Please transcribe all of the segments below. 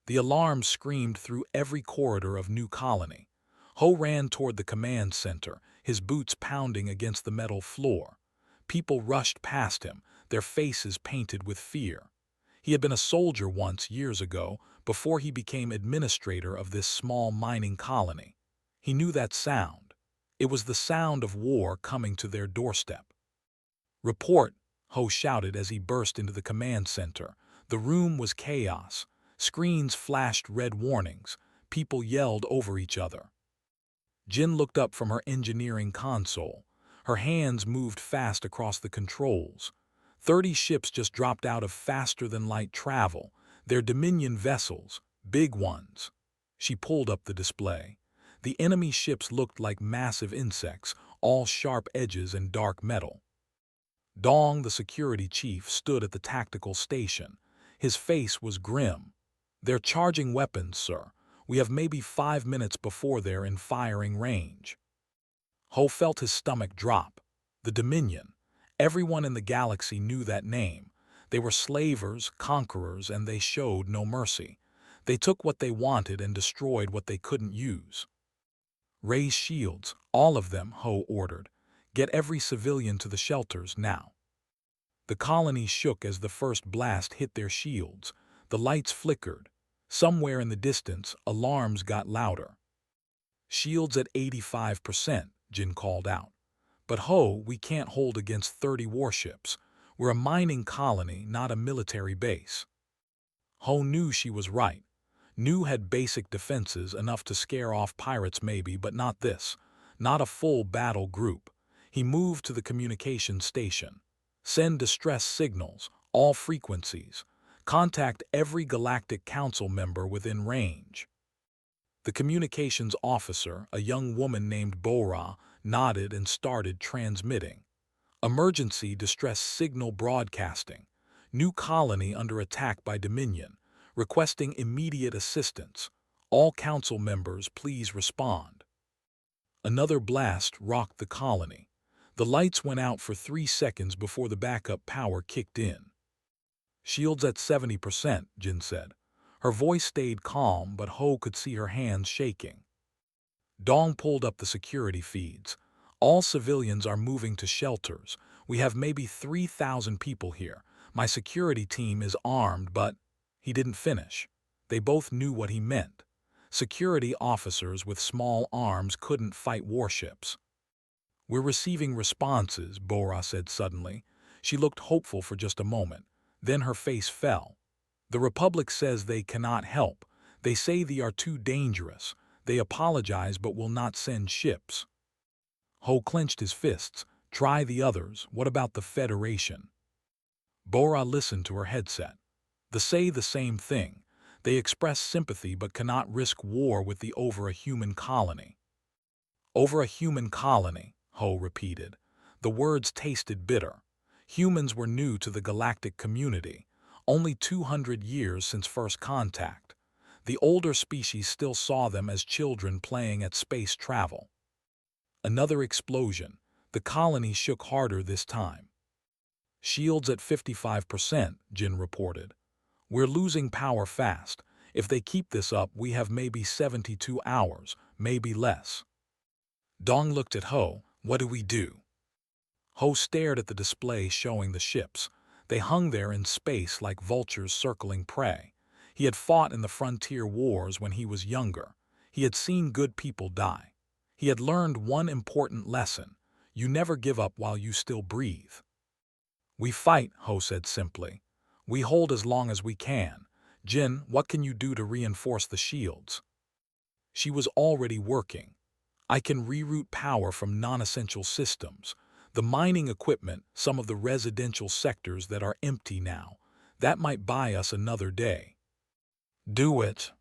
The alarm screamed through every corridor of New Colony. Ho ran toward the command center, his boots pounding against the metal floor. People rushed past him, their faces painted with fear. He had been a soldier once years ago, before he became administrator of this small mining colony. He knew that sound. It was the sound of war coming to their doorstep. "Report," Ho shouted as he burst into the command center. The room was chaos. Screens flashed red warnings. People yelled over each other. Jin looked up from her engineering console. Her hands moved fast across the controls. 30 ships just dropped out of faster-than-light travel. They're Dominion vessels, big ones. She pulled up the display. The enemy ships looked like massive insects, all sharp edges and dark metal. Dong, the security chief, stood at the tactical station. His face was grim. "They're charging weapons, sir. We have maybe 5 minutes before they're in firing range." Ho felt his stomach drop. The Dominion. Everyone in the galaxy knew that name. They were slavers, conquerors, and they showed no mercy. They took what they wanted and destroyed what they couldn't use. "Raise shields, all of them," Ho ordered. "Get every civilian to the shelters now." The colony shook as the first blast hit their shields. The lights flickered. Somewhere in the distance, alarms got louder. "Shields at 85%, Jin called out. "But Ho, we can't hold against 30 warships. We're a mining colony, not a military base." Ho knew she was right. New had basic defenses, enough to scare off pirates maybe, but not this. Not a full battle group. He moved to the communication station. "Send distress signals, all frequencies. Contact every Galactic Council member within range." The communications officer, a young woman named Bora, nodded and started transmitting. "Emergency distress signal broadcasting. New colony under attack by Dominion. Requesting immediate assistance. All council members, please respond." Another blast rocked the colony. The lights went out for 3 seconds before the backup power kicked in. "Shields at 70%, Jin said. Her voice stayed calm, but Ho could see her hands shaking. Dong pulled up the security feeds. "All civilians are moving to shelters. We have maybe 3,000 people here. My security team is armed, but—" He didn't finish. They both knew what he meant. Security officers with small arms couldn't fight warships. "We're receiving responses," Bora said suddenly. She looked hopeful for just a moment. Then her face fell. "The Republic says they cannot help. They say they are too dangerous. They apologize but will not send ships." Ho clenched his fists. "Try the others. What about the Federation?" Bora listened to her headset. They say the same thing. They express sympathy but cannot risk war with the over a human colony. "Over a human colony," Ho repeated. The words tasted bitter. Humans were new to the galactic community. Only 200 years since first contact. The older species still saw them as children playing at space travel. Another explosion. The colony shook harder this time. "Shields at 55%, Jin reported. "We're losing power fast. If they keep this up, we have maybe 72 hours, maybe less." Dong looked at Ho. "What do we do?" Ho stared at the display showing the ships. They hung there in space like vultures circling prey. He had fought in the frontier wars when he was younger. He had seen good people die. He had learned one important lesson. You never give up while you still breathe. "We fight," Ho said simply. "We hold as long as we can. Jin, what can you do to reinforce the shields?" She was already working. "I can reroute power from non-essential systems. The mining equipment, some of the residential sectors that are empty now. That might buy us another day." "Do it."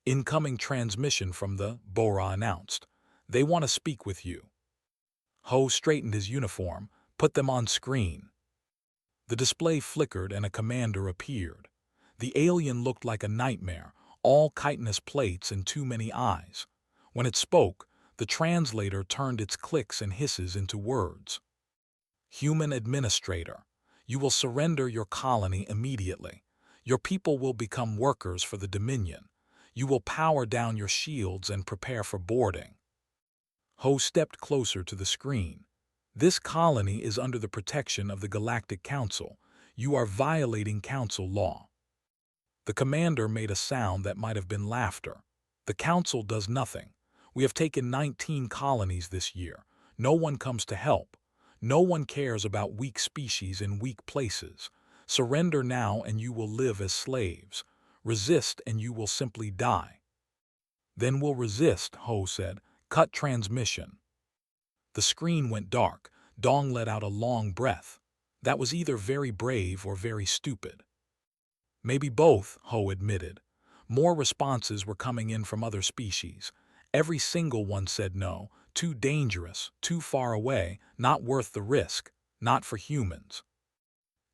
"Incoming transmission from the," Bora announced. "They want to speak with you." Ho straightened his uniform. "Put them on screen." The display flickered and a commander appeared. The alien looked like a nightmare, all chitinous plates and too many eyes. When it spoke, the translator turned its clicks and hisses into words. "Human administrator, you will surrender your colony immediately. Your people will become workers for the Dominion. You will power down your shields and prepare for boarding. Ho stepped closer to the screen. This colony is under the protection of the Galactic Council. You are violating Council law. The commander made a sound that might have been laughter. The Council does nothing. We have taken 19 colonies this year. No one comes to help. No one cares about weak species in weak places. Surrender now and you will live as slaves. Resist and you will simply die. Then we'll resist, Ho said. Cut transmission. The screen went dark. Dong let out a long breath. That was either very brave or very stupid. Maybe both, Ho admitted. More responses were coming in from other species. Every single one said no, too dangerous, too far away, not worth the risk, not for humans.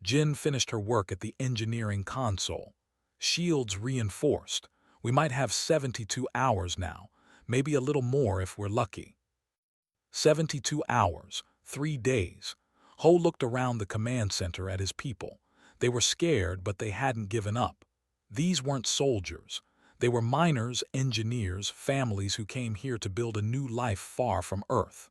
Jin finished her work at the engineering console. Shields reinforced. We might have 72 hours now, maybe a little more if we're lucky. 72 hours, 3 days. Ho looked around the command center at his people. They were scared, but they hadn't given up. These weren't soldiers. They were miners, engineers, families who came here to build a new life far from Earth.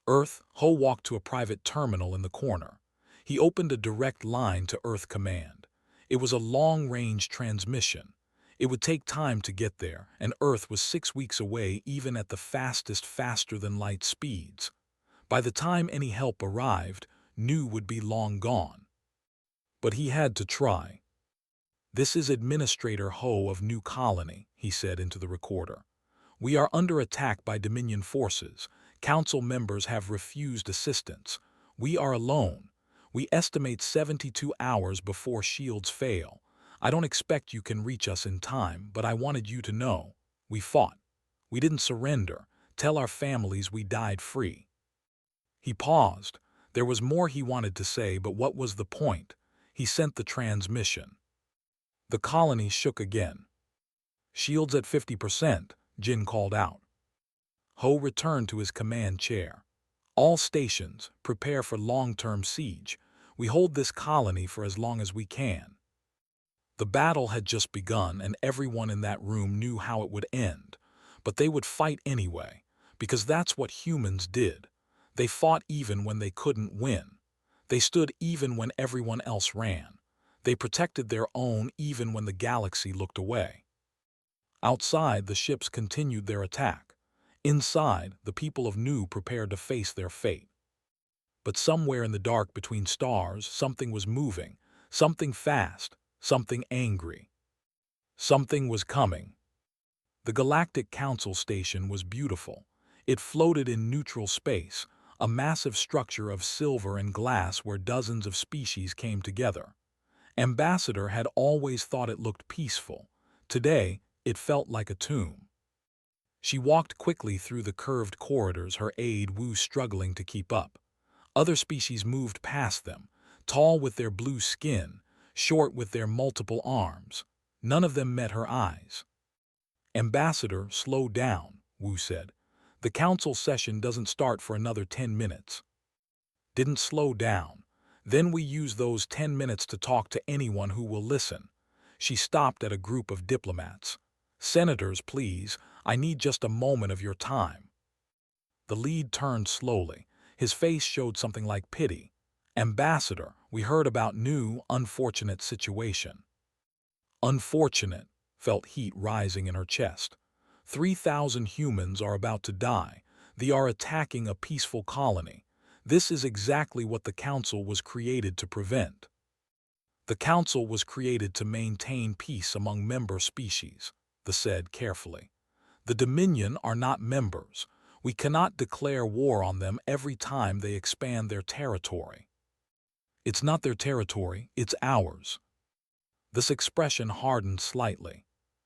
Ho walked to a private terminal in the corner. He opened a direct line to Earth Command. It was a long-range transmission. It would take time to get there, and Earth was 6 weeks away even at the fastest faster-than-light speeds. By the time any help arrived, Nu would be long gone. But he had to try. "This is Administrator Ho of New Colony," he said into the recorder. "We are under attack by Dominion forces. Council members have refused assistance. We are alone. We estimate 72 hours before shields fail. I don't expect you can reach us in time, but I wanted you to know. We fought. We didn't surrender. Tell our families we died free." He paused. There was more he wanted to say, but what was the point? He sent the transmission. The colony shook again. "Shields at 50%, Jin called out. Ho returned to his command chair. "All stations, prepare for long-term siege. We hold this colony for as long as we can." The battle had just begun, and everyone in that room knew how it would end. But they would fight anyway, because that's what humans did. They fought even when they couldn't win. They stood even when everyone else ran. They protected their own even when the galaxy looked away. Outside, the ships continued their attack. Inside, the people of Nu prepared to face their fate. But somewhere in the dark between stars, something was moving, something fast, something angry. Something was coming. The Galactic Council station was beautiful. It floated in neutral space, a massive structure of silver and glass where dozens of species came together. Ambassador had always thought it looked peaceful. Today, it felt like a tomb. She walked quickly through the curved corridors, her aide Wu struggling to keep up. Other species moved past them, tall with their blue skin, short with their multiple arms. None of them met her eyes. "Ambassador, slow down," Wu said. "The council session doesn't start for another 10 minutes. Didn't slow down. Then we use those 10 minutes to talk to anyone who will listen." She stopped at a group of diplomats. "Senators, please, I need just a moment of your time." The lead turned slowly. His face showed something like pity. "Ambassador, we heard about new, unfortunate situation." Unfortunate, felt heat rising in her chest. 3,000 humans are about to die. They are attacking a peaceful colony. This is exactly what the Council was created to prevent. The Council was created to maintain peace among member species, the said carefully. The Dominion are not members. We cannot declare war on them every time they expand their territory. It's not their territory, it's ours. This expression hardened slightly.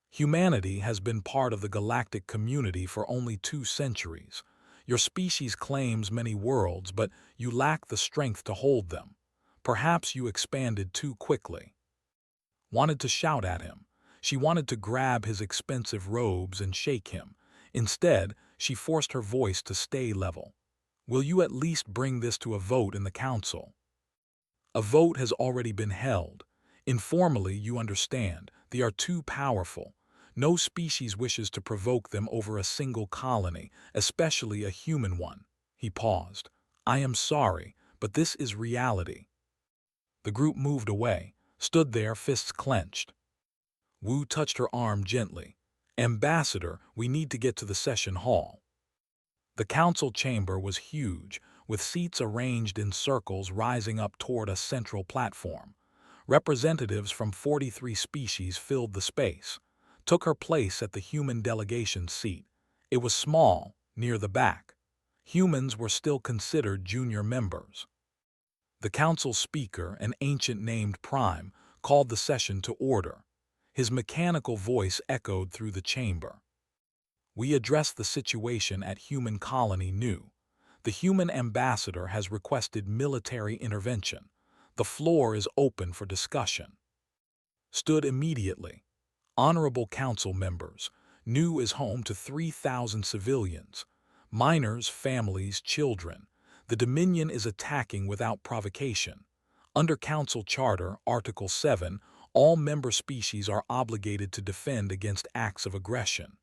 Humanity has been part of the galactic community for only 2 centuries. Your species claims many worlds, but you lack the strength to hold them. Perhaps you expanded too quickly. Wanted to shout at him. She wanted to grab his expensive robes and shake him. Instead, she forced her voice to stay level. "Will you at least bring this to a vote in the council?" A vote has already been held. Informally, you understand, they are too powerful. No species wishes to provoke them over a single colony, especially a human one. He paused. I am sorry, but this is reality. The group moved away, stood there, fists clenched. Wu touched her arm gently. Ambassador, we need to get to the session hall. The council chamber was huge, with seats arranged in circles rising up toward a central platform. Representatives from 43 species filled the space, took her place at the human delegation seat. It was small, near the back. Humans were still considered junior members. The council speaker, an ancient named Prime, called the session to order. His mechanical voice echoed through the chamber. We address the situation at Human Colony New. The human ambassador has requested military intervention. The floor is open for discussion. Stood immediately. Honorable council members, New is home to 3,000 civilians. Minors, families, children. The Dominion is attacking without provocation. Under Council Charter, Article 7, all member species are obligated to defend against acts of aggression.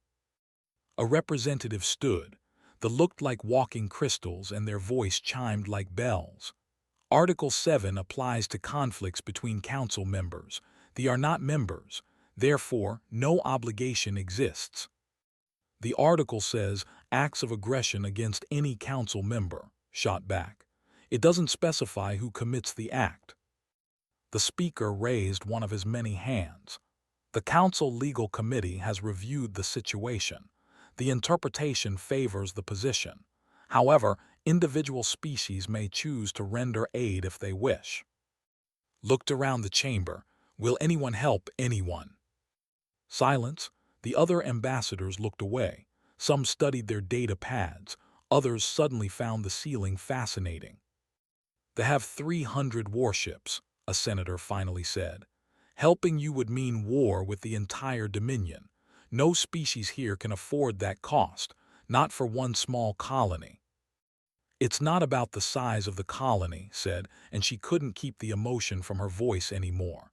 A representative stood. They looked like walking crystals and their voice chimed like bells. Article 7 applies to conflicts between council members. They are not members, therefore no obligation exists. The article says acts of aggression against any council member, shot back. It doesn't specify who commits the act. The speaker raised one of his many hands. The council legal committee has reviewed the situation. The interpretation favors the position. However, individual species may choose to render aid if they wish. Looked around the chamber. Will anyone help anyone? Silence. The other ambassadors looked away. Some studied their data pads. Others suddenly found the ceiling fascinating. They have 300 warships, a senator finally said. Helping you would mean war with the entire Dominion. No species here can afford that cost, not for one small colony. It's not about the size of the colony, said, and she couldn't keep the emotion from her voice anymore.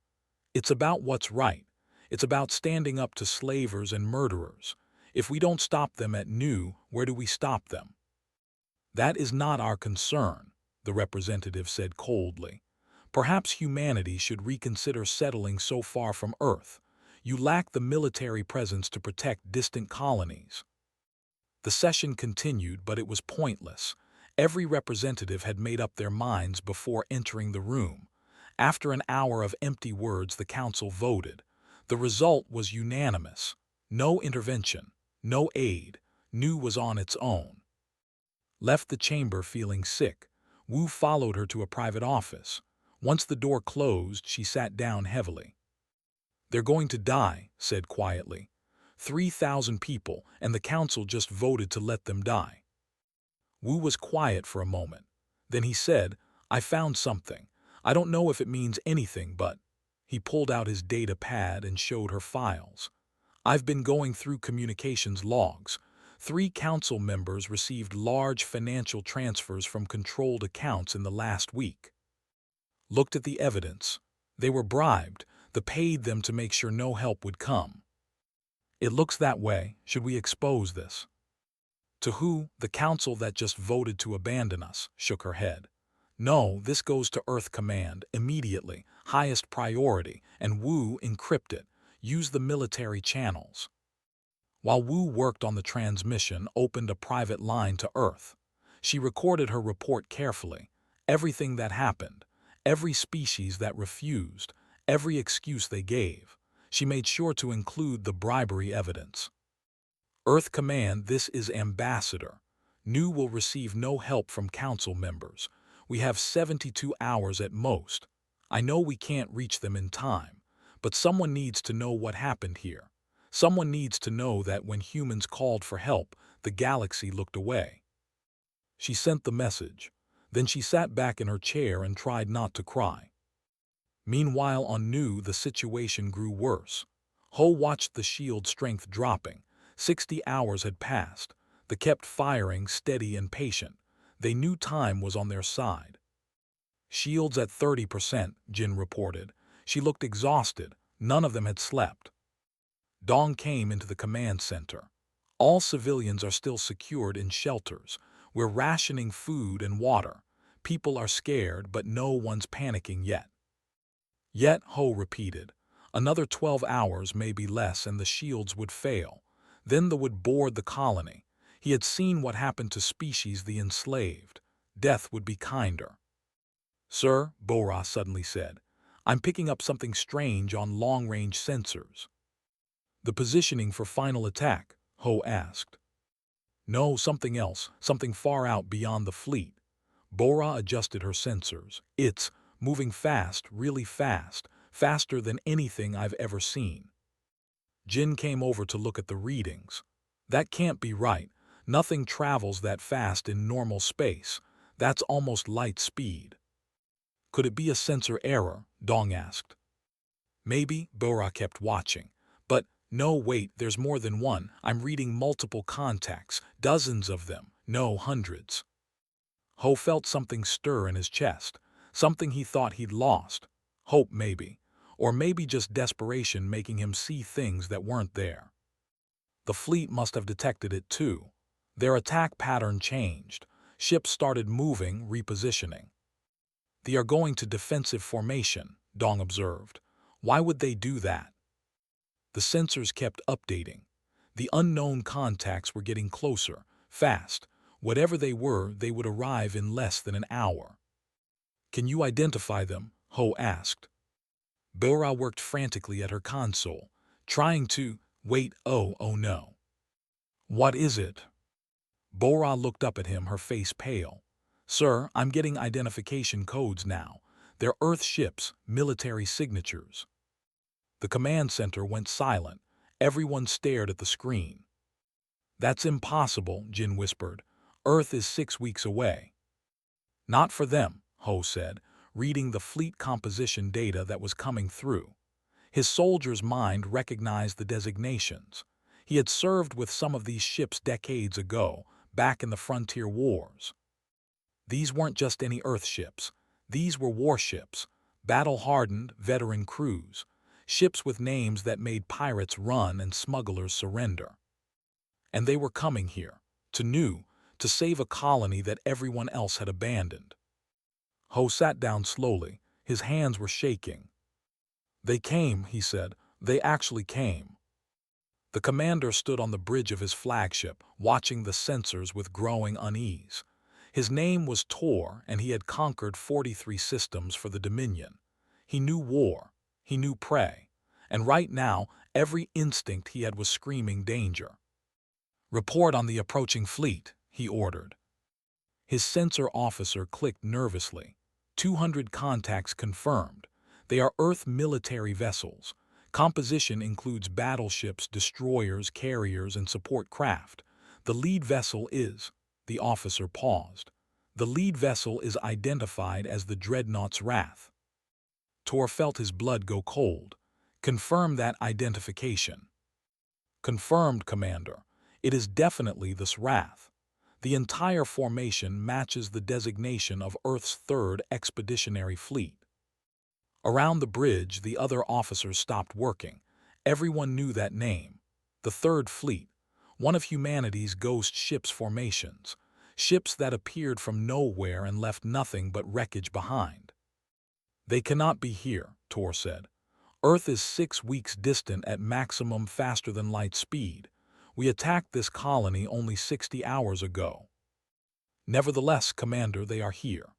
It's about what's right. It's about standing up to slavers and murderers. If we don't stop them at New, where do we stop them? That is not our concern, the representative said coldly. Perhaps humanity should reconsider settling so far from Earth. You lack the military presence to protect distant colonies. The session continued, but it was pointless. Every representative had made up their minds before entering the room. After an hour of empty words, the council voted. The result was unanimous. No intervention, no aid. New was on its own. Left the chamber feeling sick. Wu followed her to a private office. Once the door closed, she sat down heavily. They're going to die, said quietly. 3,000 people, and the council just voted to let them die. Wu was quiet for a moment. Then he said, I found something. I don't know if it means anything, but... He pulled out his data pad and showed her files. I've been going through communications logs. 3 council members received large financial transfers from controlled accounts in the last week. Looked at the evidence. They were bribed. They paid them to make sure no help would come. It looks that way. Should we expose this? To who? The council that just voted to abandon us, shook her head. No, this goes to Earth Command, immediately, highest priority, and Wu encrypt it. Use the military channels. While Wu worked on the transmission, opened a private line to Earth. She recorded her report carefully. Everything that happened, every species that refused, every excuse they gave. She made sure to include the bribery evidence. Earth Command, this is Ambassador. New will receive no help from council members. We have 72 hours at most. I know we can't reach them in time, but someone needs to know what happened here. Someone needs to know that when humans called for help, the galaxy looked away. She sent the message. Then she sat back in her chair and tried not to cry. Meanwhile, on New, the situation grew worse. Ho watched the shield strength dropping. 60 hours had passed. They kept firing, steady and patient. They knew time was on their side. Shields at 30%, Jin reported. She looked exhausted. None of them had slept. Dawn came into the command center. All civilians are still secured in shelters. We're rationing food and water. People are scared, but no one's panicking yet. Yet, Ho repeated, another 12 hours, maybe less, and the shields would fail. Then they would board the colony. He had seen what happened to species the enslaved. Death would be kinder. Sir, Bora suddenly said, I'm picking up something strange on long-range sensors. The positioning for final attack, Ho asked. No, something else, something far out beyond the fleet. Bora adjusted her sensors. It's moving fast, really fast, faster than anything I've ever seen. Jin came over to look at the readings. That can't be right. Nothing travels that fast in normal space. That's almost light speed. Could it be a sensor error? Dong asked. Maybe, Bora kept watching. But, no, wait, there's more than one. I'm reading multiple contacts, dozens of them, no, hundreds. Ho felt something stir in his chest, something he thought he'd lost. Hope, maybe. Or maybe just desperation making him see things that weren't there. The fleet must have detected it too. Their attack pattern changed. Ships started moving, repositioning. They are going to defensive formation, Dong observed. Why would they do that? The sensors kept updating. The unknown contacts were getting closer, fast. Whatever they were, they would arrive in less than an hour. Can you identify them? Ho asked. Bora worked frantically at her console, trying to wait. Oh no. What is it? Bora looked up at him, her face pale. Sir, I'm getting identification codes now. They're Earth ships, military signatures. The command center went silent. Everyone stared at the screen. That's impossible, Jin whispered. Earth is 6 weeks away. Not for them, Ho said, reading the fleet composition data that was coming through. His soldier's mind recognized the designations. He had served with some of these ships decades ago, back in the frontier wars. These weren't just any Earth ships. These were warships, battle-hardened, veteran crews, ships with names that made pirates run and smugglers surrender. And they were coming here, to save a colony that everyone else had abandoned. Ho sat down slowly. His hands were shaking. They came, he said. They actually came. The commander stood on the bridge of his flagship, watching the sensors with growing unease. His name was Tor, and he had conquered 43 systems for the Dominion. He knew war. He knew prey. And right now, every instinct he had was screaming danger. Report on the approaching fleet, he ordered. His sensor officer clicked nervously. 200 contacts confirmed. They are Earth military vessels. Composition includes battleships, destroyers, carriers, and support craft. The lead vessel is... The officer paused. The lead vessel is identified as the Dreadnought's Wrath. Tor felt his blood go cold. Confirm that identification. Confirmed, Commander. It is definitely this Wrath. The entire formation matches the designation of Earth's 3rd Expeditionary Fleet. Around the bridge, the other officers stopped working. Everyone knew that name. The 3rd Fleet, one of humanity's ghost ships formations, ships that appeared from nowhere and left nothing but wreckage behind. They cannot be here, Tor said. Earth is 6 weeks distant at maximum faster-than-light speed. We attacked this colony only 60 hours ago. Nevertheless, Commander, they are here.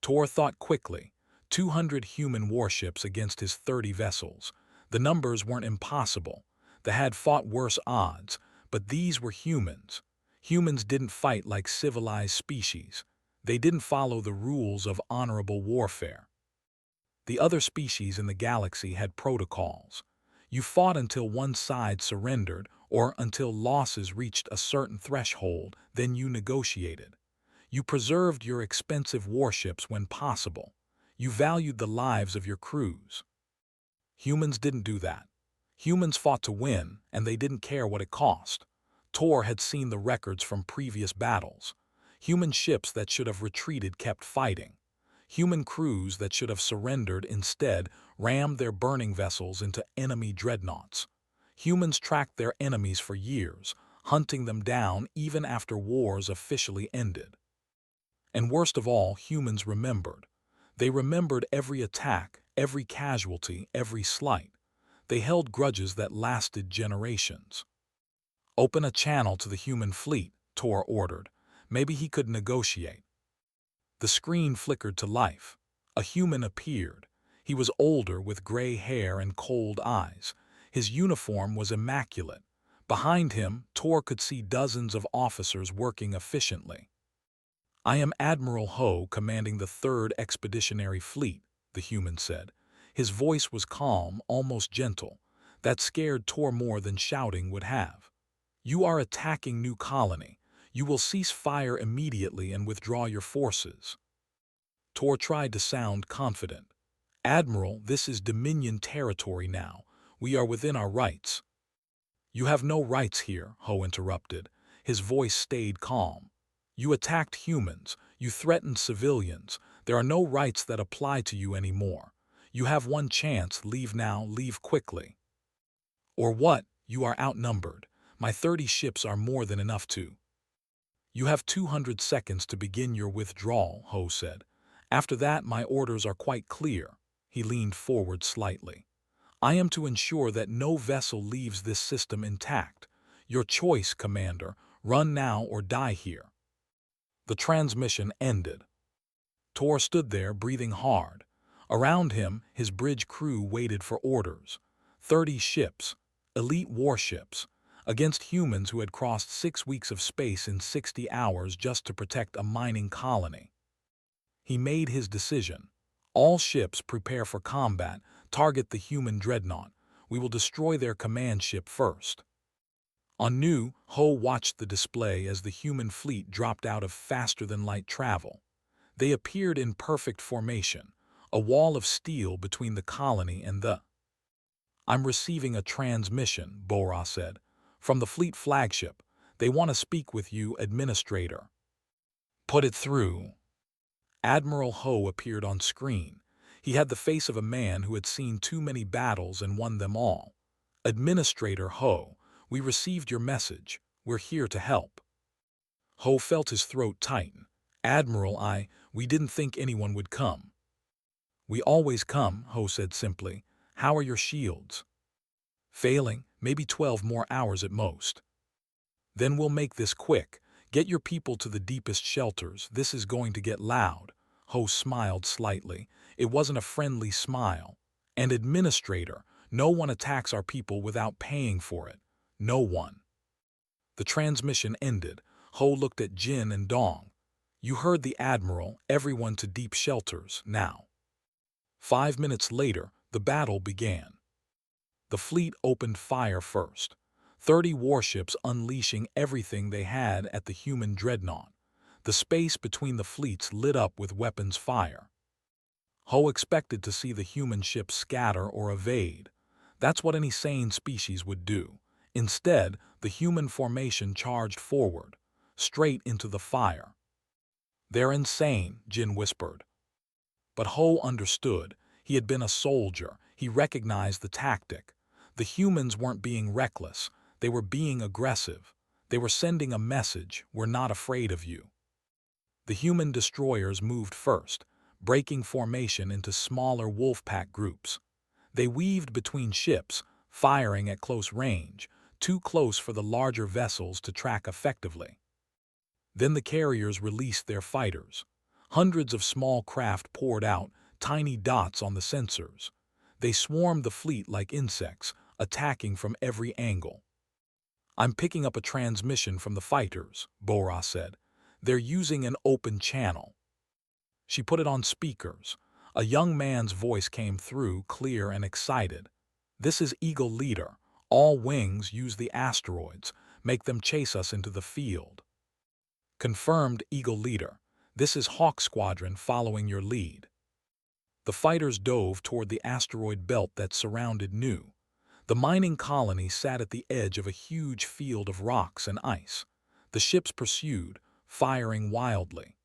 Tor thought quickly. 200 human warships against his 30 vessels. The numbers weren't impossible. They had fought worse odds, but these were humans. Humans didn't fight like civilized species. They didn't follow the rules of honorable warfare. The other species in the galaxy had protocols. You fought until one side surrendered or until losses reached a certain threshold, then you negotiated. You preserved your expensive warships when possible. You valued the lives of your crews. Humans didn't do that. Humans fought to win, and they didn't care what it cost. Tor had seen the records from previous battles. Human ships that should have retreated kept fighting. Human crews that should have surrendered instead rammed their burning vessels into enemy dreadnoughts. Humans tracked their enemies for years, hunting them down even after wars officially ended. And worst of all, humans remembered. They remembered every attack, every casualty, every slight. They held grudges that lasted generations. "Open a channel to the human fleet," Tor ordered. Maybe he could negotiate. The screen flickered to life. A human appeared. He was older, with gray hair and cold eyes. His uniform was immaculate. Behind him, Tor could see dozens of officers working efficiently. "I am Admiral Ho, commanding the 3rd Expeditionary Fleet," the human said. His voice was calm, almost gentle. That scared Tor more than shouting would have. "You are attacking New Colony. You will cease fire immediately and withdraw your forces." Tor tried to sound confident. "Admiral, this is Dominion territory now. We are within our rights." "You have no rights here," Ho interrupted. His voice stayed calm. "You attacked humans. You threatened civilians. There are no rights that apply to you anymore. You have one chance. Leave now, leave quickly." "Or what? You are outnumbered. My 30 ships are more than enough to—" "You have 200 seconds to begin your withdrawal," Ho said. "After that, my orders are quite clear." He leaned forward slightly. "I am to ensure that no vessel leaves this system intact. Your choice, Commander. Run now or die here." The transmission ended. Tor stood there, breathing hard. Around him, his bridge crew waited for orders. 30 ships, elite warships, against humans who had crossed 6 weeks of space in 60 hours just to protect a mining colony. He made his decision. "All ships prepare for combat. Target the human dreadnought. We will destroy their command ship first." On Nu, Ho watched the display as the human fleet dropped out of faster-than-light travel. They appeared in perfect formation, a wall of steel between the colony and the— "I'm receiving a transmission," Bora said. "From the fleet flagship. They want to speak with you, Administrator." "Put it through." Admiral Ho appeared on screen. He had the face of a man who had seen too many battles and won them all. "Administrator Ho, we received your message. We're here to help." Ho felt his throat tighten. "Admiral, we didn't think anyone would come." "We always come," Ho said simply. "How are your shields?" "Failing, maybe 12 more hours at most." "Then we'll make this quick. Get your people to the deepest shelters. This is going to get loud." Ho smiled slightly. It wasn't a friendly smile. "And Administrator, no one attacks our people without paying for it. No one." The transmission ended. Ho looked at Jin and Dong. "You heard the Admiral. Everyone to deep shelters, now." 5 minutes later, the battle began. The fleet opened fire first. 30 warships unleashing everything they had at the human dreadnought. The space between the fleets lit up with weapons fire. Ho expected to see the human ships scatter or evade. That's what any sane species would do. Instead, the human formation charged forward, straight into the fire. "They're insane," Jin whispered. But Ho understood. He had been a soldier. He recognized the tactic. The humans weren't being reckless. They were being aggressive. They were sending a message: "We're not afraid of you." The human destroyers moved first, breaking formation into smaller wolf-pack groups. They weaved between ships, firing at close range, too close for the larger vessels to track effectively. Then the carriers released their fighters. Hundreds of small craft poured out, tiny dots on the sensors. They swarmed the fleet like insects, attacking from every angle. "I'm picking up a transmission from the fighters," Bora said. "They're using an open channel." She put it on speakers. A young man's voice came through, clear and excited. "This is Eagle Leader. All wings use the asteroids. Make them chase us into the field." "Confirmed, Eagle Leader. This is Hawk Squadron following your lead." The fighters dove toward the asteroid belt that surrounded Nu. The mining colony sat at the edge of a huge field of rocks and ice. The ships pursued, firing wildly.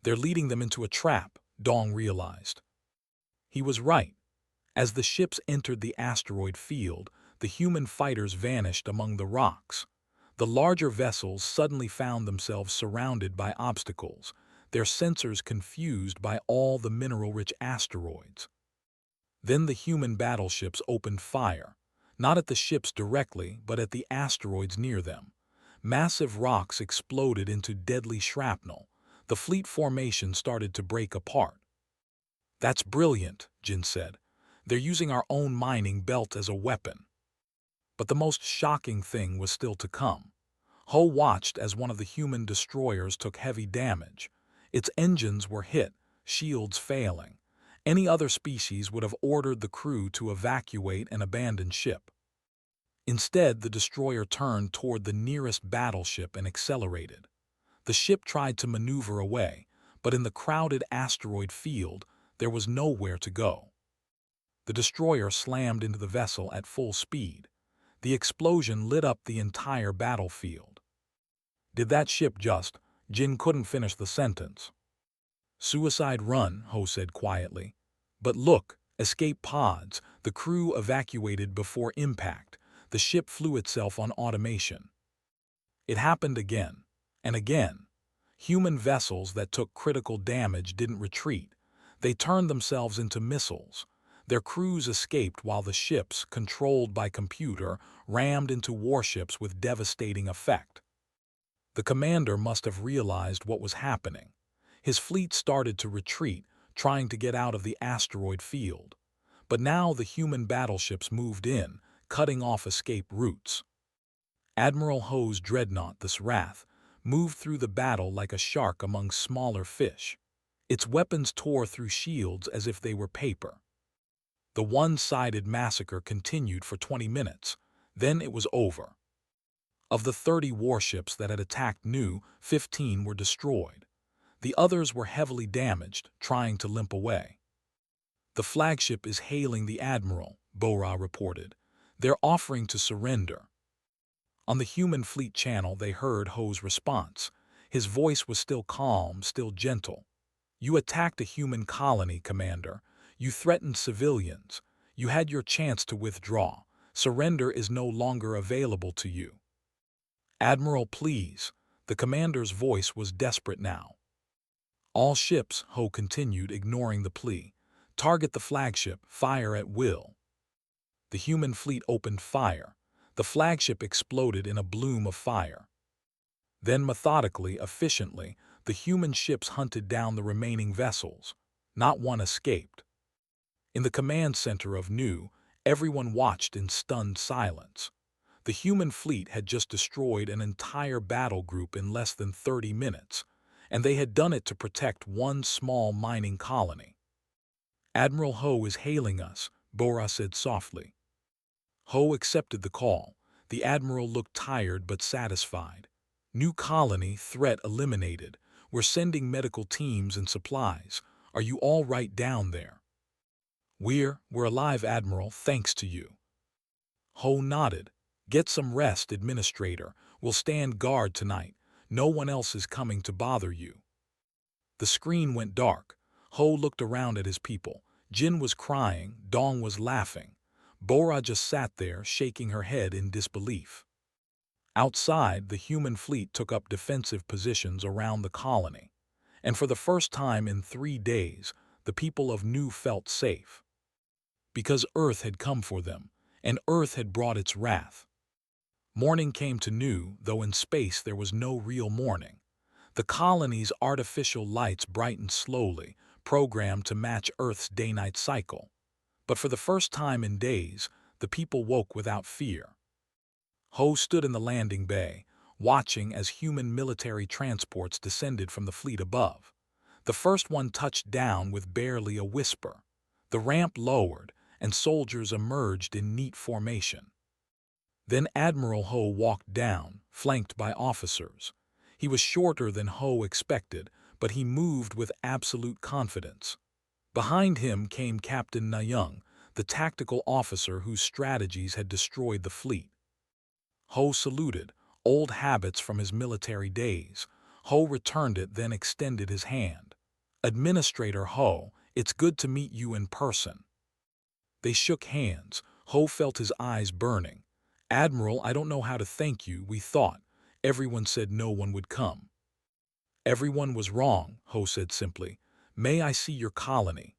"They're leading them into a trap," Dong realized. He was right. As the ships entered the asteroid field, the human fighters vanished among the rocks. The larger vessels suddenly found themselves surrounded by obstacles, their sensors confused by all the mineral-rich asteroids. Then the human battleships opened fire, not at the ships directly, but at the asteroids near them. Massive rocks exploded into deadly shrapnel. The fleet formation started to break apart. "That's brilliant," Jin said. "They're using our own mining belt as a weapon." But the most shocking thing was still to come. Ho watched as one of the human destroyers took heavy damage. Its engines were hit, shields failing. Any other species would have ordered the crew to evacuate and abandon ship. Instead, the destroyer turned toward the nearest battleship and accelerated. The ship tried to maneuver away, but in the crowded asteroid field, there was nowhere to go. The destroyer slammed into the vessel at full speed. The explosion lit up the entire battlefield. "Did that ship just—" Jin couldn't finish the sentence. "Suicide run," Ho said quietly. "But look, escape pods." The crew evacuated before impact. The ship flew itself on automation. It happened again, and again. Human vessels that took critical damage didn't retreat. They turned themselves into missiles. Their crews escaped while the ships, controlled by computer, rammed into warships with devastating effect. The commander must have realized what was happening. His fleet started to retreat, trying to get out of the asteroid field. But now the human battleships moved in, cutting off escape routes. Admiral Ho's dreadnought, the Wrath, moved through the battle like a shark among smaller fish. Its weapons tore through shields as if they were paper. The one-sided massacre continued for 20 minutes. Then it was over. Of the 30 warships that had attacked Nu, 15 were destroyed. The others were heavily damaged, trying to limp away. "The flagship is hailing the admiral," Bora reported. "They're offering to surrender." On the human fleet channel, they heard Ho's response. His voice was still calm, still gentle. "You attacked a human colony, Commander. You threatened civilians. You had your chance to withdraw. Surrender is no longer available to you." "Admiral, please." The commander's voice was desperate now. "All ships," Ho continued, ignoring the plea. "Target the flagship, fire at will." The human fleet opened fire. The flagship exploded in a bloom of fire. Then methodically, efficiently, the human ships hunted down the remaining vessels. Not one escaped. In the command center of Nu, everyone watched in stunned silence. The human fleet had just destroyed an entire battle group in less than 30 minutes, and they had done it to protect one small mining colony. "Admiral Ho is hailing us," Bora said softly. Ho accepted the call. The admiral looked tired but satisfied. "New colony, threat eliminated. We're sending medical teams and supplies. Are you all right down there?" We're alive, Admiral, thanks to you." Ho nodded. "Get some rest, Administrator. We'll stand guard tonight. No one else is coming to bother you." The screen went dark. Ho looked around at his people. Jin was crying, Dong was laughing. Bora just sat there, shaking her head in disbelief. Outside, the human fleet took up defensive positions around the colony. And for the first time in 3 days, the people of Nu felt safe. Because Earth had come for them, and Earth had brought its wrath. Morning came to Nu, though in space there was no real morning. The colony's artificial lights brightened slowly, programmed to match Earth's day-night cycle. But for the first time in days, the people woke without fear. Ho stood in the landing bay, watching as human military transports descended from the fleet above. The first one touched down with barely a whisper. The ramp lowered, and soldiers emerged in neat formation. Then Admiral Ho walked down, flanked by officers. He was shorter than Ho expected, but he moved with absolute confidence. Behind him came Captain Nayung, the tactical officer whose strategies had destroyed the fleet. Ho saluted, old habits from his military days. Ho returned it, then extended his hand. Administrator Ho, it's good to meet you in person. They shook hands. Ho felt his eyes burning. Admiral, I don't know how to thank you, we thought. Everyone said no one would come. Everyone was wrong, Ho said simply. May I see your colony?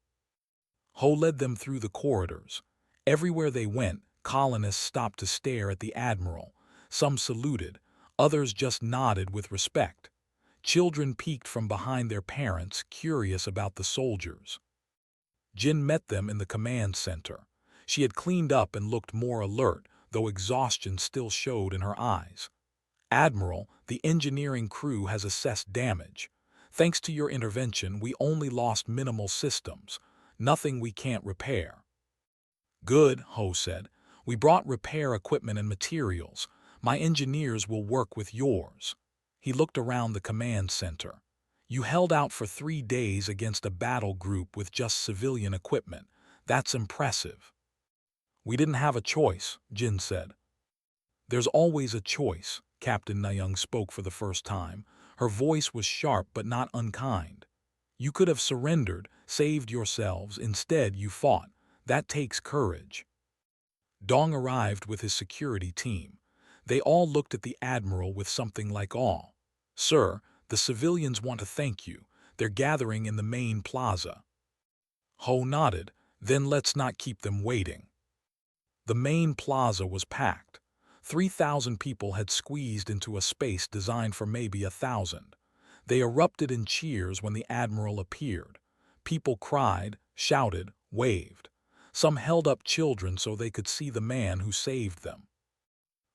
Ho led them through the corridors. Everywhere they went, colonists stopped to stare at the Admiral. Some saluted, others just nodded with respect. Children peeked from behind their parents, curious about the soldiers. Jin met them in the command center. She had cleaned up and looked more alert, though exhaustion still showed in her eyes. Admiral, the engineering crew has assessed damage. Thanks to your intervention, we only lost minimal systems. Nothing we can't repair. Good, Ho said. We brought repair equipment and materials. My engineers will work with yours. He looked around the command center. You held out for 3 days against a battle group with just civilian equipment. That's impressive. We didn't have a choice, Jin said. There's always a choice, Captain Nayoung spoke for the first time. Her voice was sharp but not unkind. You could have surrendered, saved yourselves. Instead, you fought. That takes courage. Dong arrived with his security team. They all looked at the Admiral with something like awe. Sir, the civilians want to thank you. They're gathering in the main plaza. Ho nodded. Then let's not keep them waiting. The main plaza was packed. 3,000 people had squeezed into a space designed for maybe 1,000. They erupted in cheers when the Admiral appeared. People cried, shouted, waved. Some held up children so they could see the man who saved them.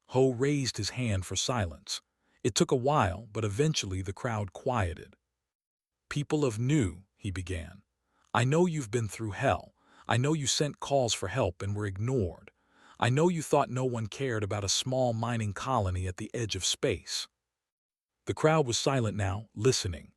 Ho raised his hand for silence. It took a while, but eventually the crowd quieted. People of Nu, he began. I know you've been through hell. I know you sent calls for help and were ignored. I know you thought no one cared about a small mining colony at the edge of space. The crowd was silent now, listening.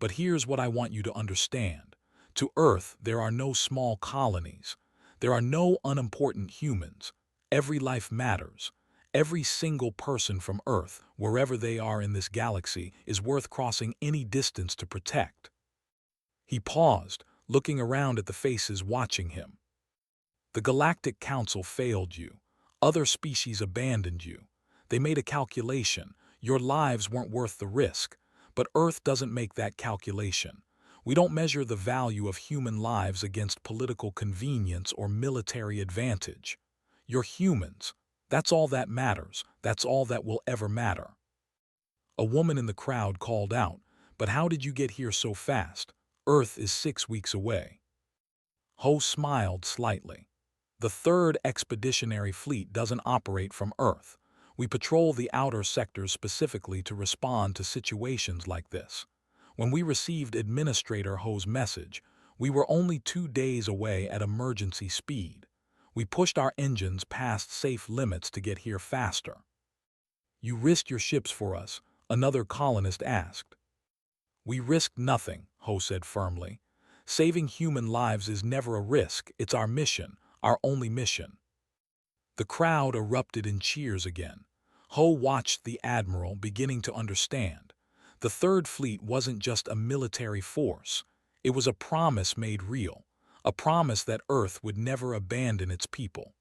But here's what I want you to understand. To Earth, there are no small colonies. There are no unimportant humans. Every life matters. Every single person from Earth, wherever they are in this galaxy, is worth crossing any distance to protect. He paused, looking around at the faces watching him. The Galactic Council failed you. Other species abandoned you. They made a calculation. Your lives weren't worth the risk. But Earth doesn't make that calculation. We don't measure the value of human lives against political convenience or military advantage. You're humans. That's all that matters. That's all that will ever matter. A woman in the crowd called out, but how did you get here so fast? Earth is 6 weeks away. Ho smiled slightly. The 3rd Expeditionary Fleet doesn't operate from Earth. We patrol the outer sectors specifically to respond to situations like this. When we received Administrator Ho's message, we were only 2 days away at emergency speed. We pushed our engines past safe limits to get here faster. You risked your ships for us, another colonist asked. We risked nothing, Ho said firmly. Saving human lives is never a risk, it's our mission, our only mission. The crowd erupted in cheers again. Ho watched the Admiral beginning to understand. The 3rd Fleet wasn't just a military force. It was a promise made real, a promise that Earth would never abandon its people.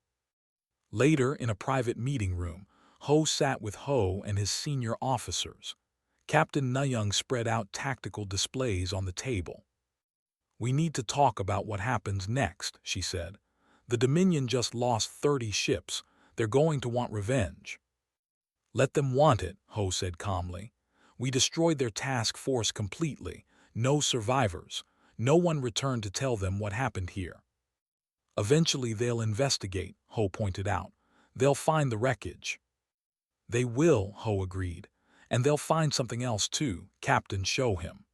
Later, in a private meeting room, Ho sat with Ho and his senior officers. Captain Nayoung spread out tactical displays on the table. We need to talk about what happens next, she said. The Dominion just lost 30 ships. They're going to want revenge. Let them want it, Ho said calmly. We destroyed their task force completely. No survivors. No one returned to tell them what happened here. Eventually they'll investigate, Ho pointed out. They'll find the wreckage. They will, Ho agreed. And they'll find something else too, Captain, show him.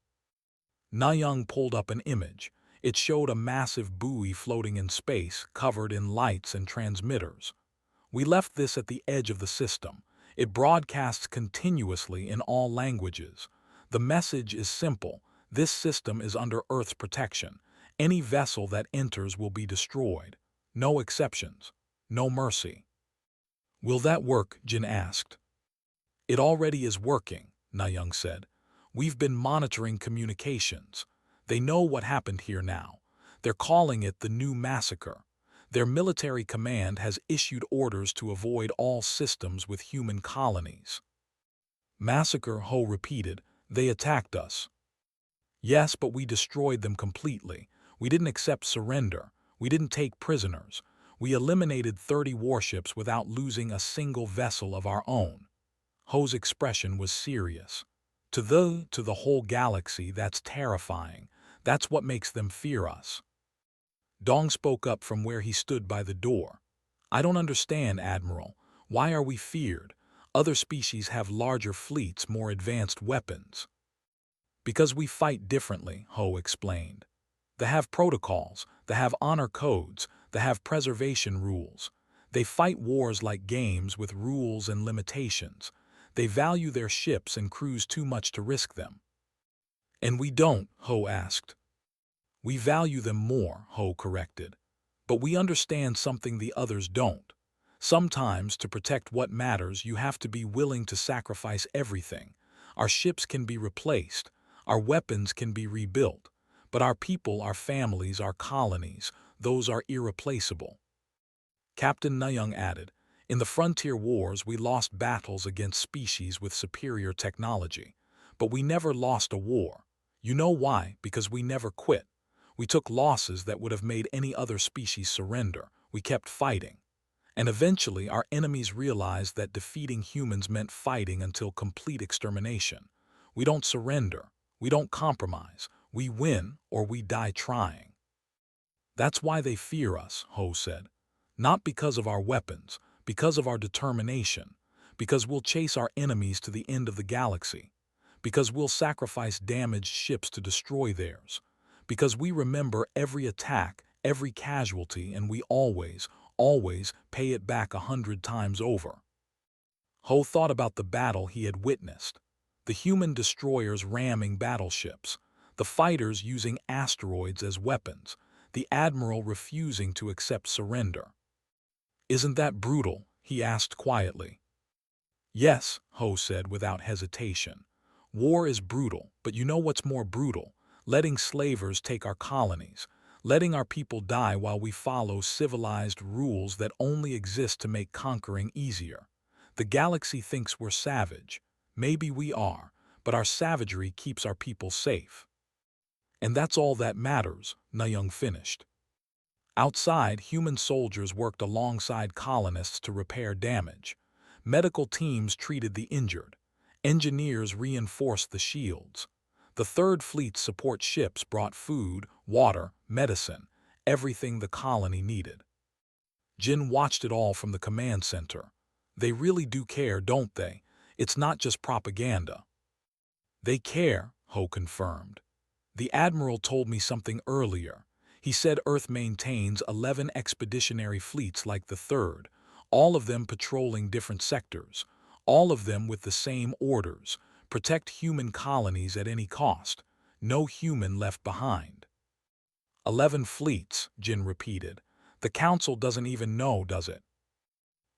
Nayoung pulled up an image. It showed a massive buoy floating in space, covered in lights and transmitters. We left this at the edge of the system. It broadcasts continuously in all languages. The message is simple. This system is under Earth's protection. Any vessel that enters will be destroyed. No exceptions. No mercy. Will that work? Jin asked. It already is working, Nayoung said. We've been monitoring communications. They know what happened here now. They're calling it the New Massacre. Their military command has issued orders to avoid all systems with human colonies. Massacre, Ho repeated. They attacked us. Yes, but we destroyed them completely. We didn't accept surrender. We didn't take prisoners. We eliminated 30 warships without losing a single vessel of our own. Ho's expression was serious. To the whole galaxy, that's terrifying. That's what makes them fear us. Dong spoke up from where he stood by the door. I don't understand, Admiral. Why are we feared? Other species have larger fleets, more advanced weapons. Because we fight differently, Ho explained. They have protocols, they have honor codes, they have preservation rules. They fight wars like games with rules and limitations. They value their ships and crews too much to risk them. And we don't, Ho asked. We value them more, Ho corrected. But we understand something the others don't. Sometimes, to protect what matters, you have to be willing to sacrifice everything. Our ships can be replaced. Our weapons can be rebuilt. But our people, our families, our colonies, those are irreplaceable. Captain Nuyung added, in the frontier wars we lost battles against species with superior technology. But we never lost a war. You know why? Because we never quit. We took losses that would have made any other species surrender. We kept fighting. And eventually our enemies realized that defeating humans meant fighting until complete extermination. We don't surrender. We don't compromise. We win or we die trying. That's why they fear us, Ho said. Not because of our weapons, because of our determination, because we'll chase our enemies to the end of the galaxy, because we'll sacrifice damaged ships to destroy theirs, because we remember every attack, every casualty, and we always pay it back 100 times over. Ho thought about the battle he had witnessed. The human destroyers ramming battleships, the fighters using asteroids as weapons, the admiral refusing to accept surrender. Isn't that brutal? He asked quietly. Yes, Ho said without hesitation. War is brutal, but you know what's more brutal? Letting slavers take our colonies, letting our people die while we follow civilized rules that only exist to make conquering easier. The galaxy thinks we're savage. Maybe we are, but our savagery keeps our people safe. And that's all that matters, Nuyung finished. Outside, human soldiers worked alongside colonists to repair damage. Medical teams treated the injured. Engineers reinforced the shields. The Third Fleet's support ships brought food, water, medicine, everything the colony needed. Jin watched it all from the command center. They really do care, don't they? It's not just propaganda. They care, Ho confirmed. The Admiral told me something earlier. He said Earth maintains 11 expeditionary fleets like the Third, all of them patrolling different sectors, all of them with the same orders: protect human colonies at any cost, no human left behind. 11 fleets, Jin repeated. The Council doesn't even know, does it?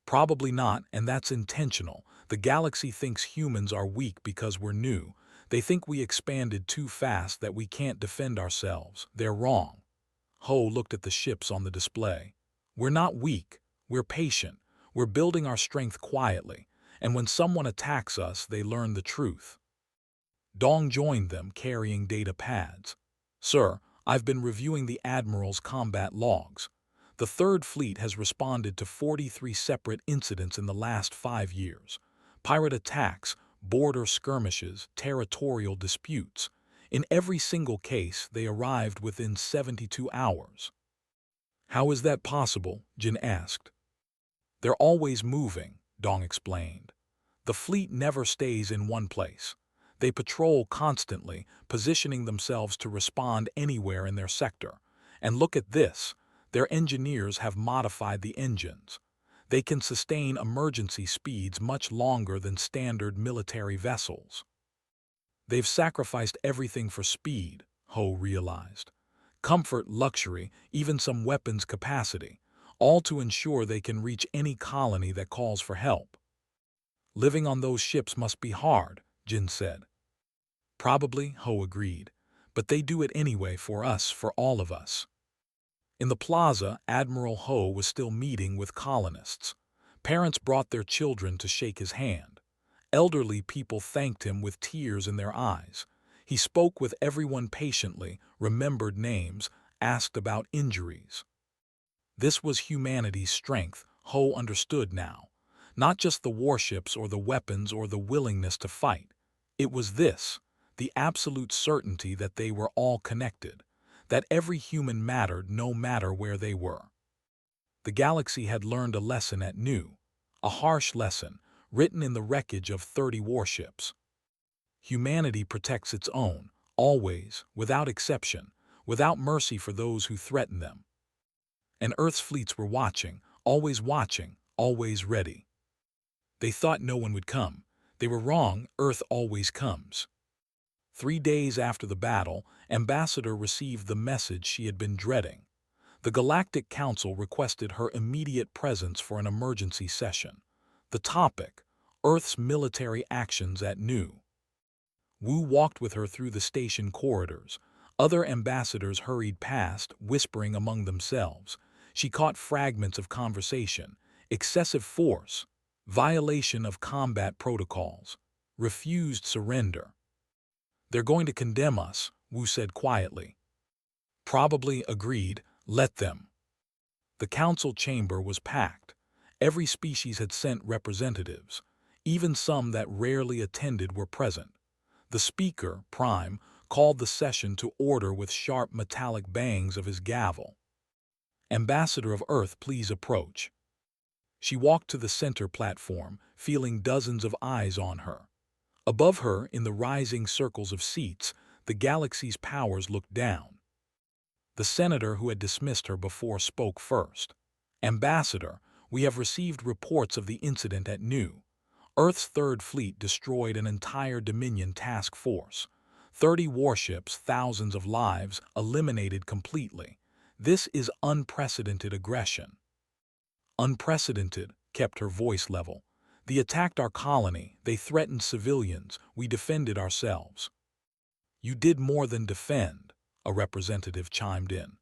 Probably not, and that's intentional. The galaxy thinks humans are weak because we're new. They think we expanded too fast, that we can't defend ourselves. They're wrong. Ho looked at the ships on the display. We're not weak. We're patient. We're building our strength quietly. And when someone attacks us, they learn the truth. Dong joined them, carrying data pads. Sir, I've been reviewing the Admiral's combat logs. The Third Fleet has responded to 43 separate incidents in the last 5 years. Pirate attacks, border skirmishes, territorial disputes. In every single case, they arrived within 72 hours. How is that possible? Jin asked. They're always moving, Dong explained. The fleet never stays in one place. They patrol constantly, positioning themselves to respond anywhere in their sector. And look at this. Their engineers have modified the engines. They can sustain emergency speeds much longer than standard military vessels. They've sacrificed everything for speed, Ho realized. Comfort, luxury, even some weapons capacity, all to ensure they can reach any colony that calls for help. Living on those ships must be hard, Jin said. Probably, Ho agreed. but they do it anyway for us, for all of us. In the plaza, Admiral Ho was still meeting with colonists. Parents brought their children to shake his hand. Elderly people thanked him with tears in their eyes. He spoke with everyone patiently, remembered names, asked about injuries. This was humanity's strength, Ho understood now. Not just the warships or the weapons or the willingness to fight. It was this, the absolute certainty that they were all connected, that every human mattered no matter where they were. The galaxy had learned a lesson at Nu, a harsh lesson, written in the wreckage of 30 warships. Humanity protects its own, always, without exception, without mercy for those who threaten them. And Earth's fleets were watching, always ready. They thought no one would come. They were wrong, Earth always comes. 3 days after the battle, Ambassador received the message she had been dreading. The Galactic Council requested her immediate presence for an emergency session. The topic, Earth's military actions at Nu. Wu walked with her through the station corridors. Other ambassadors hurried past, whispering among themselves. She caught fragments of conversation. Excessive force, violation of combat protocols, refused surrender. They're going to condemn us, Wu said quietly. Probably, agreed, let them. The council chamber was packed. Every species had sent representatives. Even some that rarely attended were present. The speaker, Prime, called the session to order with sharp metallic bangs of his gavel. Ambassador of Earth, please approach. She walked to the center platform, feeling dozens of eyes on her. Above her, in the rising circles of seats, the galaxy's powers looked down. The senator who had dismissed her before spoke first. Ambassador, we have received reports of the incident at Nu. Earth's Third Fleet destroyed an entire Dominion task force. 30 warships, thousands of lives, eliminated completely. This is unprecedented aggression. Unprecedented, kept her voice level. They attacked our colony, they threatened civilians, we defended ourselves. You did more than defend, a representative chimed in.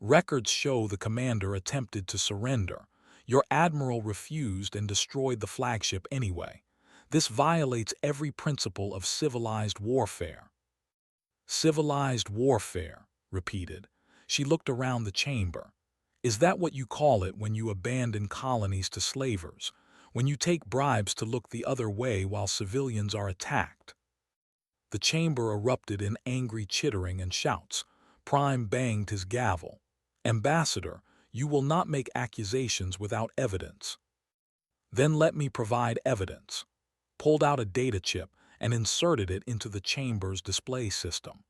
Records show the commander attempted to surrender. Your admiral refused and destroyed the flagship anyway. This violates every principle of civilized warfare. Civilized warfare, repeated. She looked around the chamber. Is that what you call it when you abandon colonies to slavers? When you take bribes to look the other way while civilians are attacked? The chamber erupted in angry chittering and shouts. Prime banged his gavel. Ambassador, you will not make accusations without evidence. Then let me provide evidence. Pulled out a data chip and inserted it into the chamber's display system.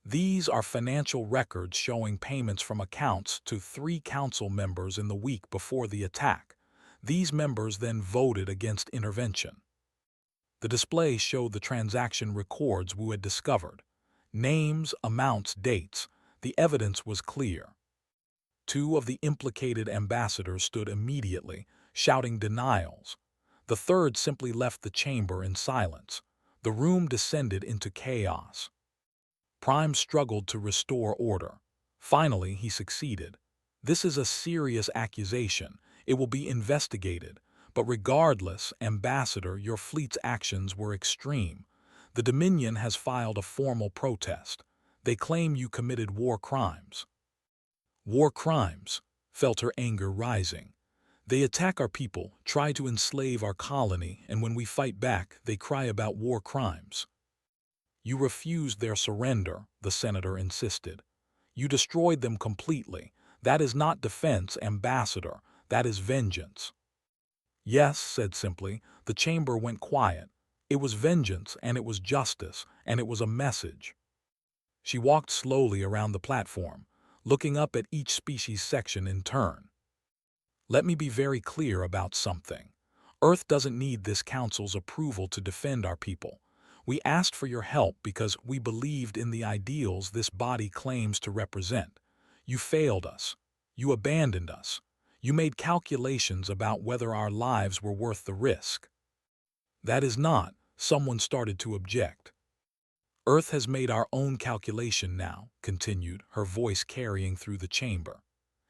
These are financial records showing payments from accounts to 3 council members in the week before the attack. These members then voted against intervention. The display showed the transaction records Wu had discovered. Names, amounts, dates. The evidence was clear. 2 of the implicated ambassadors stood immediately, shouting denials. The third simply left the chamber in silence. The room descended into chaos. Prime struggled to restore order. Finally, he succeeded. This is a serious accusation. It will be investigated. But regardless, Ambassador, your fleet's actions were extreme. The Dominion has filed a formal protest. They claim you committed war crimes. War crimes, felt her anger rising. They attack our people, try to enslave our colony, and when we fight back, they cry about war crimes. You refused their surrender, the senator insisted. You destroyed them completely. That is not defense, Ambassador. That is vengeance. Yes, said simply. The chamber went quiet. It was vengeance, and it was justice, and it was a message. She walked slowly around the platform, looking up at each species section in turn. Let me be very clear about something. Earth doesn't need this council's approval to defend our people. We asked for your help because we believed in the ideals this body claims to represent. You failed us. You abandoned us. You made calculations about whether our lives were worth the risk. That is not, someone started to object. Earth has made our own calculation now, continued, her voice carrying through the chamber.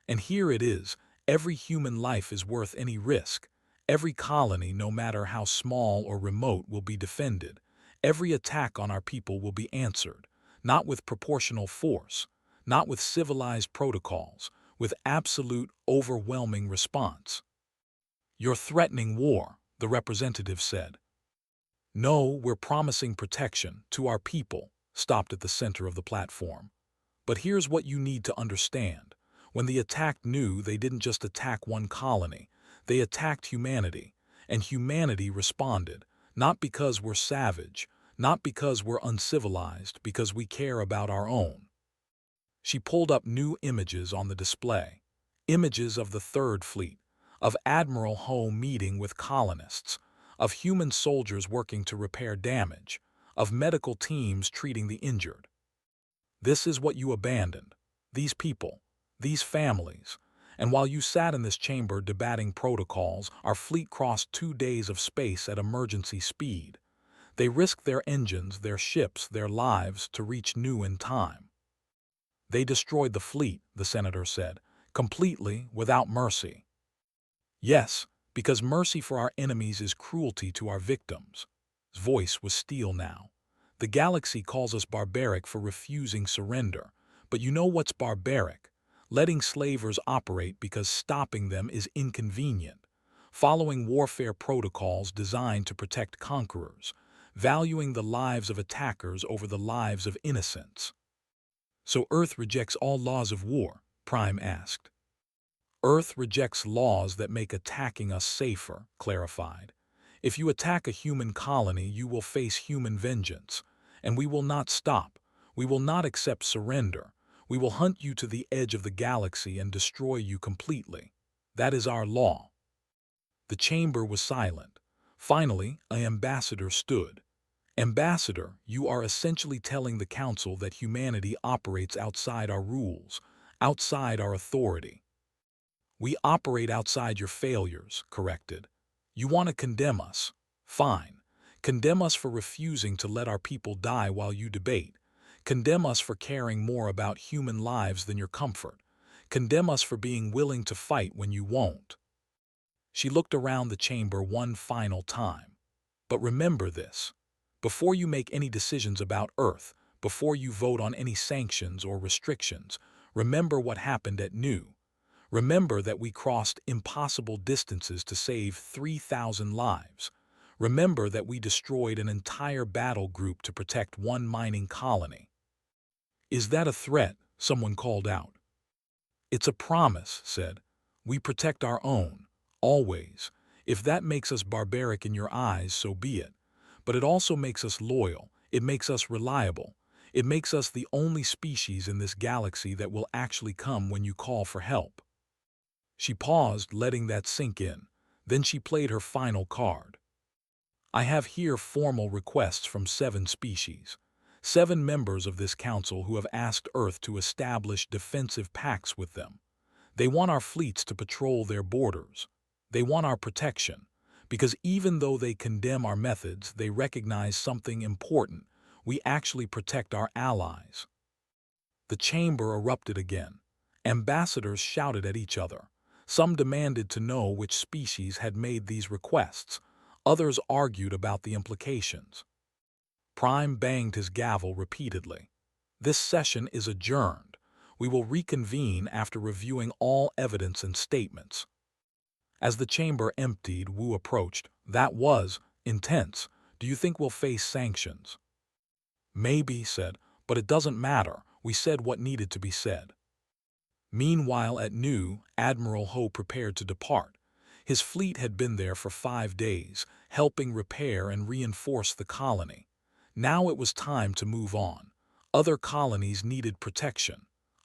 And here it is, every human life is worth any risk. Every colony, no matter how small or remote, will be defended. Every attack on our people will be answered, not with proportional force, not with civilized protocols, with absolute, overwhelming response. You're threatening war, the representative said. No, we're promising protection to our people, stopped at the center of the platform. But here's what you need to understand. When the attack knew they didn't just attack one colony, they attacked humanity, and humanity responded, not because we're savage, not because we're uncivilized, because we care about our own. She pulled up new images on the display, images of the Third Fleet, of Admiral Ho meeting with colonists, of human soldiers working to repair damage, of medical teams treating the injured. This is what you abandoned, these people, these families, and while you sat in this chamber debating protocols, our fleet crossed 2 days of space at emergency speed. They risked their engines, their ships, their lives to reach new in time. They destroyed the fleet, the senator said, completely, without mercy. Yes, because mercy for our enemies is cruelty to our victims. His voice was steel now. The galaxy calls us barbaric for refusing surrender. But you know what's barbaric? Letting slavers operate because stopping them is inconvenient. Following warfare protocols designed to protect conquerors. Valuing the lives of attackers over the lives of innocents. So Earth rejects all laws of war? Prime asked. Earth rejects laws that make attacking us safer, clarified. If you attack a human colony, you will face human vengeance. And we will not stop. We will not accept surrender. We will hunt you to the edge of the galaxy and destroy you completely. That is our law. The chamber was silent. Finally, an ambassador stood. Ambassador, you are essentially telling the Council that humanity operates outside our rules, outside our authority. We operate outside your failures, corrected. You want to condemn us? Fine. Condemn us for refusing to let our people die while you debate. Condemn us for caring more about human lives than your comfort. Condemn us for being willing to fight when you won't. She looked around the chamber one final time. But remember this. Before you make any decisions about Earth, before you vote on any sanctions or restrictions, remember what happened at New. Remember that we crossed impossible distances to save 3,000 lives. Remember that we destroyed an entire battle group to protect one mining colony. Is that a threat? Someone called out. It's a promise, said. We protect our own, always. If that makes us barbaric in your eyes, so be it. But it also makes us loyal. It makes us reliable. It makes us the only species in this galaxy that will actually come when you call for help. She paused, letting that sink in. Then she played her final card. I have here formal requests from 7 species. 7 members of this council who have asked Earth to establish defensive pacts with them. They want our fleets to patrol their borders. They want our protection. Because even though they condemn our methods, they recognize something important. We actually protect our allies. The chamber erupted again. Ambassadors shouted at each other. Some demanded to know which species had made these requests. Others argued about the implications. Prime banged his gavel repeatedly. This session is adjourned. We will reconvene after reviewing all evidence and statements. As the chamber emptied, Wu approached. That was intense. Do you think we'll face sanctions? Maybe, said, but it doesn't matter. We said what needed to be said. Meanwhile at New, Admiral Ho prepared to depart. His fleet had been there for 5 days, helping repair and reinforce the colony. Now it was time to move on. Other colonies needed protection.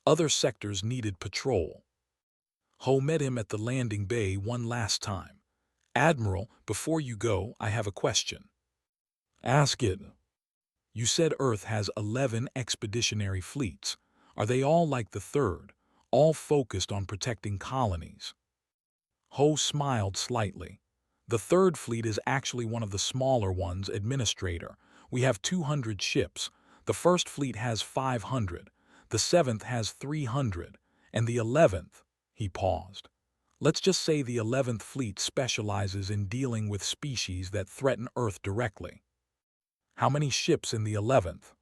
Other sectors needed patrol. Ho met him at the landing bay one last time. Admiral, before you go, I have a question. Ask it. You said Earth has 11 expeditionary fleets. Are they all like the third, all focused on protecting colonies? Ho smiled slightly. The third fleet is actually one of the smaller ones, Administrator. We have 200 ships. The first fleet has 500, the seventh has 300, and the 11th, he paused. Let's just say the 11th fleet specializes in dealing with species that threaten Earth directly. How many ships in the 11th?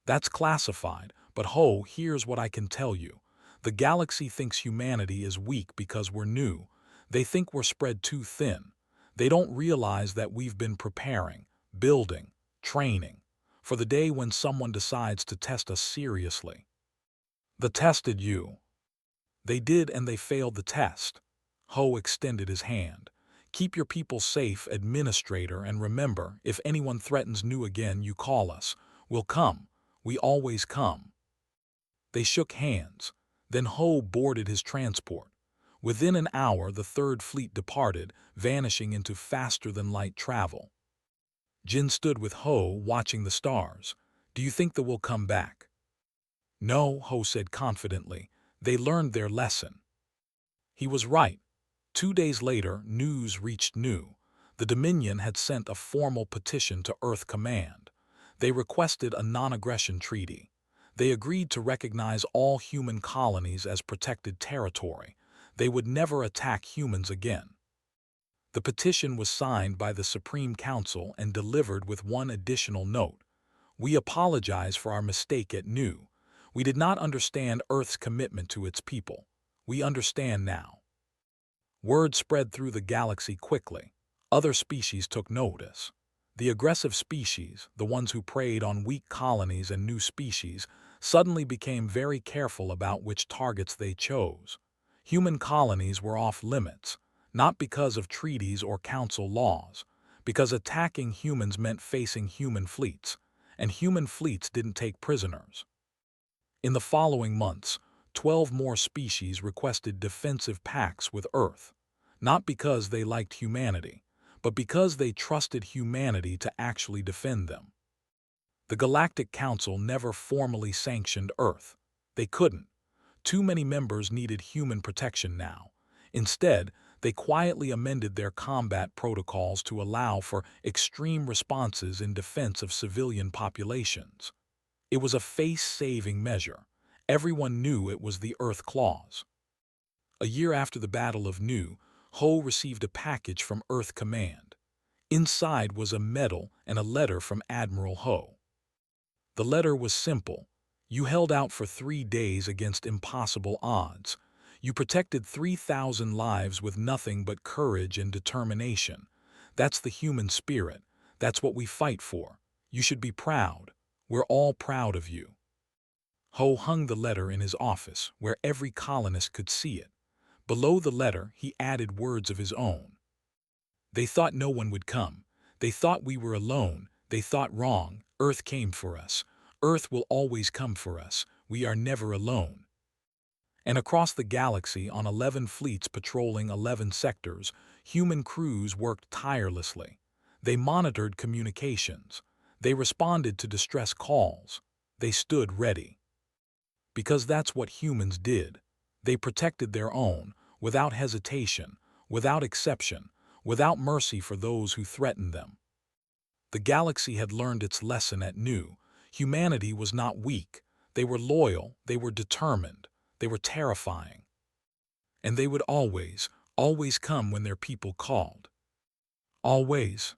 That's classified, but here's what I can tell you. The galaxy thinks humanity is weak because we're new. They think we're spread too thin. They don't realize that we've been preparing, building, training, for the day when someone decides to test us seriously. The tested you. They did, and they failed the test. Ho extended his hand. Keep your people safe, Administrator, and remember, if anyone threatens new again, you call us. We'll come. We always come. They shook hands. Then Ho boarded his transport. Within an hour, the third fleet departed, vanishing into faster-than-light travel. Jin stood with Ho, watching the stars. Do you think they will come back? No, Ho said confidently. They learned their lesson. He was right. 2 days later, news reached Nu. The Dominion had sent a formal petition to Earth Command. They requested a non-aggression treaty. They agreed to recognize all human colonies as protected territory. They would never attack humans again. The petition was signed by the Supreme Council and delivered with one additional note. We apologize for our mistake at Nu. We did not understand Earth's commitment to its people. We understand now. Word spread through the galaxy quickly. Other species took notice. The aggressive species, the ones who preyed on weak colonies and new species, suddenly became very careful about which targets they chose. Human colonies were off limits, not because of treaties or council laws, because attacking humans meant facing human fleets, and human fleets didn't take prisoners. In the following months, 12 more species requested defensive pacts with Earth, not because they liked humanity, but because they trusted humanity to actually defend them. The Galactic Council never formally sanctioned Earth. They couldn't. Too many members needed human protection now. Instead, they quietly amended their combat protocols to allow for extreme responses in defense of civilian populations. It was a face-saving measure. Everyone knew it was the Earth Clause. A year after the Battle of Nu, Ho received a package from Earth Command. Inside was a medal and a letter from Admiral Ho. The letter was simple. You held out for 3 days against impossible odds. You protected 3,000 lives with nothing but courage and determination. That's the human spirit. That's what we fight for. You should be proud. We're all proud of you. Ho hung the letter in his office, where every colonist could see it. Below the letter, he added words of his own. They thought no one would come. They thought we were alone. They thought wrong. Earth came for us. Earth will always come for us. We are never alone. And across the galaxy, on 11 fleets patrolling 11 sectors, human crews worked tirelessly. They monitored communications. They responded to distress calls. They stood ready. Because that's what humans did. They protected their own, without hesitation, without exception, without mercy for those who threatened them. The galaxy had learned its lesson at Nu. Humanity was not weak. They were loyal. They were determined. They were terrifying. And they would always, always come when their people called. Always.